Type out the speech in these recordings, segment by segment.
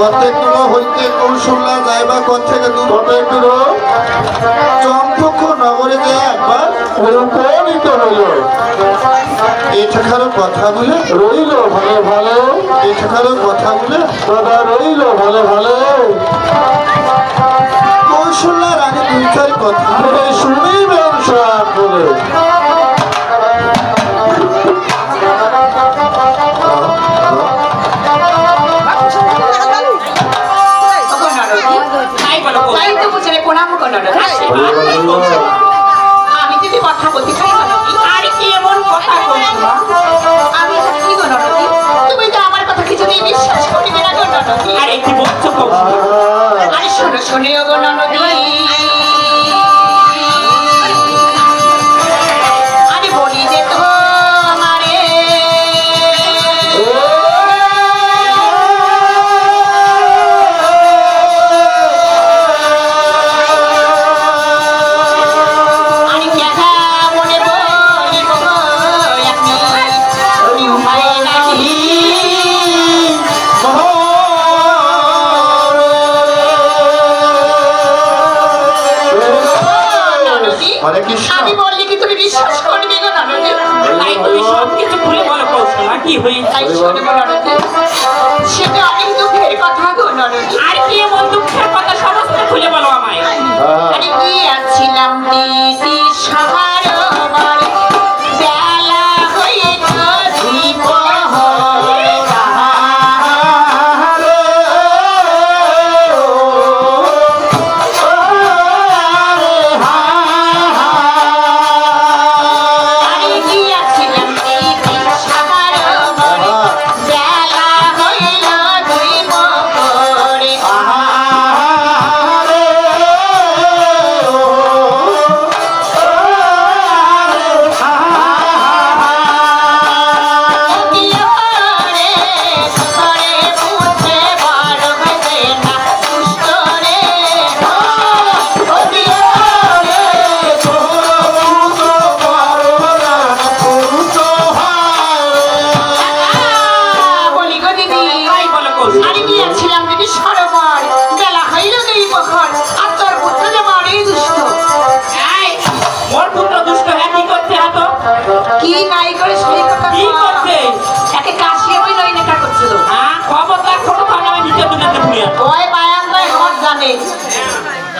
কতক দূর হইতে কৌশল্যা যাইবা থেকে দূর কতক দূর চম্পক নগরে যায় একবার উপনীত হইল। এখানে কথা বলে রইল ভালো ভালো, এখানে কথা বলে দাদা রইল ভালো ভালো। কৌশল্যার আগে দুই চার কথা শুনিবেন সব বলে। আমি যদি কথা বলতে চাই আর কি এমন কথা আমি কি গো নরকি, তুমি তো আমার কথা কিছুতেই বিশ্বাস করিবে না গো নরকি। আরে কি বলছো আরে শোনো শোনে গো নরকি, আরে বলি যে তো আমারে আমি বললি কি তুমি বিশ্বাস করবে গো নরকি? তাই তুমি সব কিছু খুলে বলো কৌশলা কি হয়েছে। তাই শুনে বলো নরকি, সেটা অনেক দুঃখের কথা গো নরকি। আর কি এমন দুঃখের কথা সমস্ত খুলে বলো আমায়। আরে কি আছিলাম দিদি সবার বাড়ি, বেলা হইত দ্বিপ্রহর।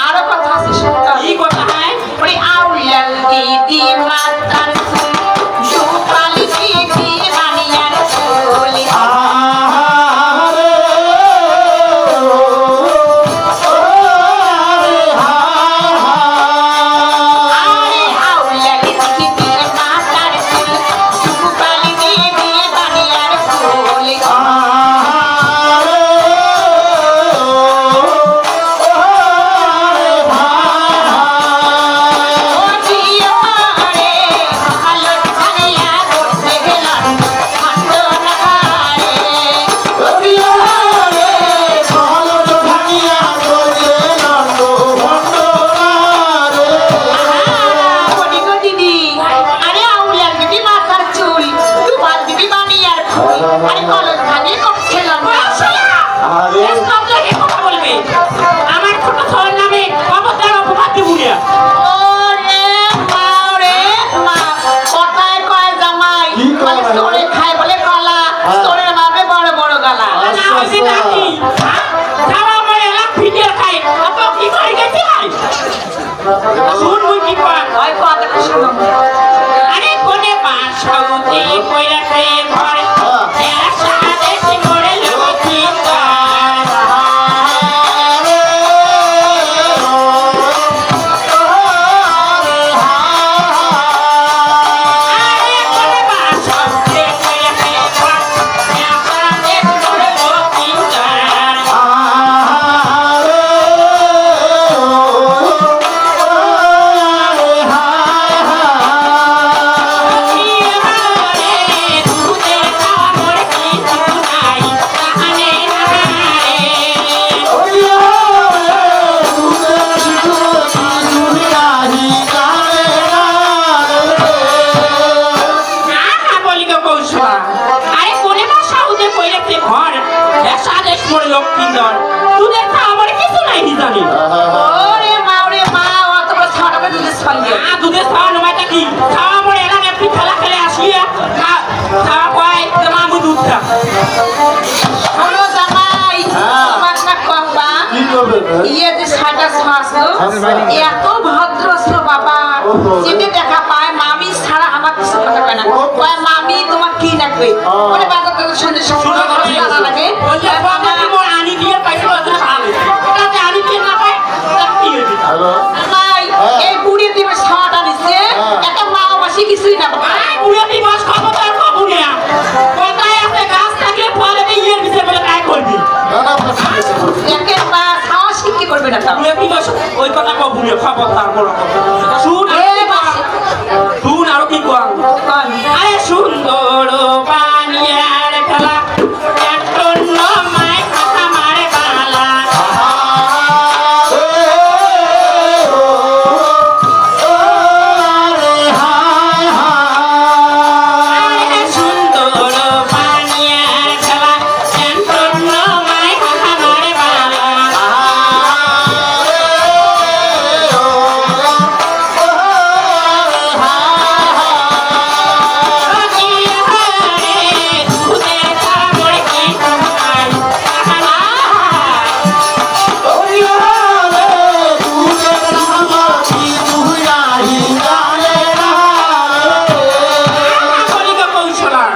আরো কথা আছে শুনতে। কি কথা? হ্যাঁ ওই আউলিয়াল দিদি মাতার সুপালি দিদি বানিয়ার চুলি আরে কোনে পাঁচ সৌতে কইরা খাই ঘর কি জান তোদের আমার কিছু নাই জানি ওরে মা অত বড় ছাড়াবে দুধের সঙ্গে দুধের ছাড়া নয়টা কি খাওয়া মরে এলাম একটু খেলা খেলে আসিয়া খাওয়া পাই মামু দুধটা শোনো জামাই তোমার না কবা কি করবে ইয়ে যে সাটা শাসলো এত ভদ্র ছিল বাবা যেতে দেখা পায় মামি ছাড়া আমার কিছু কথা কয় না কয় মামি তোমার কি লাগবে বলে বাজার থেকে শুনে শুনে জানা লাগে বললে বাবা মোর আনি দিয়ে পাইছো ওটা ভালো ওটাতে আনি দিয়ে না পাই কি হইবে হ্যালো নাই এই বুড়ি দিবে ছাটা নিছে একটা মা মাসি কিছুই না আই বুড়ি দি মাছ খাবো তার খাবো না কোথায় আছে গাছ থাকলে ফলে দিয়ে দিতে বলে কাই করবি না একে মা খাওয়া শিখতে করবে না তাও বুড়ি মাছ ওই কথা কো বুড়ি খাবো তারপর শুন শুন আর কি কো আরে সুন্দর পানিয়ার খেলা এটন্ন মাই কথা মারে বালা আরে সুন্দর পানিয়ার খেলা এটন্ন মাই কথা মারে বালা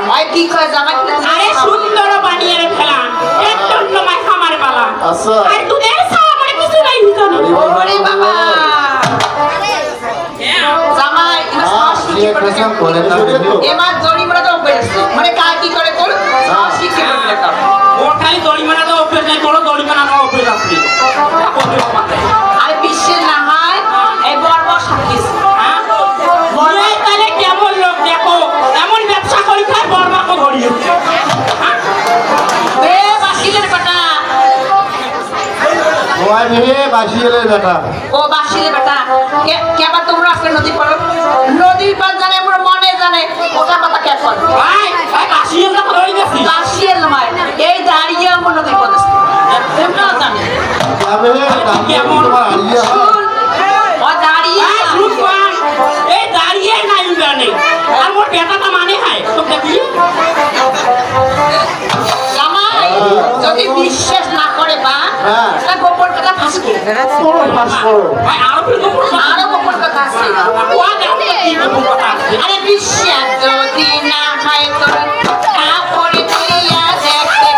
ভাই কি কয় জামাই আরে সুন্দর বানিয়ে ফেলা এটন্ন মাই খামারে বালা আচ্ছা আর দুধের ছাড়া আমার কিছু নাই জানি ওরে বাবা জামাই এটা শ্বাস শিখে পড়ে এবার জড়ি মারা তো বেরছে মানে কাজ কি করে তোর শ্বাস শিখে পড়ে তার ওর খালি দড়িমানা তো অভ্যেস নাই কোনো দড়িমানা না অভ্যেস আছে আর বিশ্বের না হয় এই বর্ব সাক্ষী বলে তাহলে কেমন লোক দেখো এমন ব্যবসা করি খায় বর্মাকে ধরিয়েছে বে বাসিলের বেটা তোমায় ভেবে বাসিয়ে বেটা ও বাসিলের বেটা কেবা তোমরা আজকে নদী পারো নদীর পার জানে আমার মনে জানে ওটা কথা কে কর ভাই ভাই কাশিয়ে না ধরে গেছি বাসিয়ের নয় এই দাঁড়িয়ে আমার নদী পড়েছে তোমরা জানে যাবে তোমার হারিয়ে শুন ও দাঁড়িয়ে ভাই শুন ভাই এই দাঁড়িয়ে নাই জানে আর মোর বেটাটা মানে হয় তো দেখি জামাই যদি বিশ্বাস না করে বা হ্যাঁ। তা গোপন কথা ফাঁস করে ভাই আরো কি আরো গোপন কথা আছে ওয়া দেখো কি কথা আছে আরে বিশ্বাস যদি না হয় তোর কাপড় দিয়া দেখতে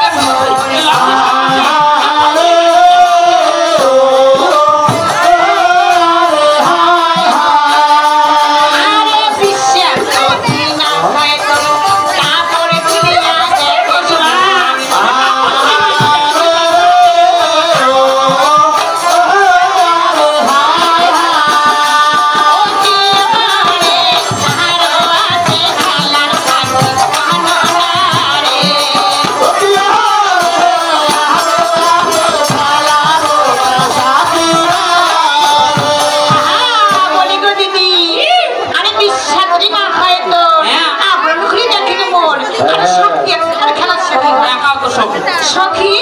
আরে বিশ্বাস যদি না হয় তোর কাপড় দিয়া দেখতে বলি গো দিদি আরে বিশ্বাস যদি না হয় তো আপনার মুখে দেখে মন আরে সত্যি একটা খেলার সখী একাও তো সব সখী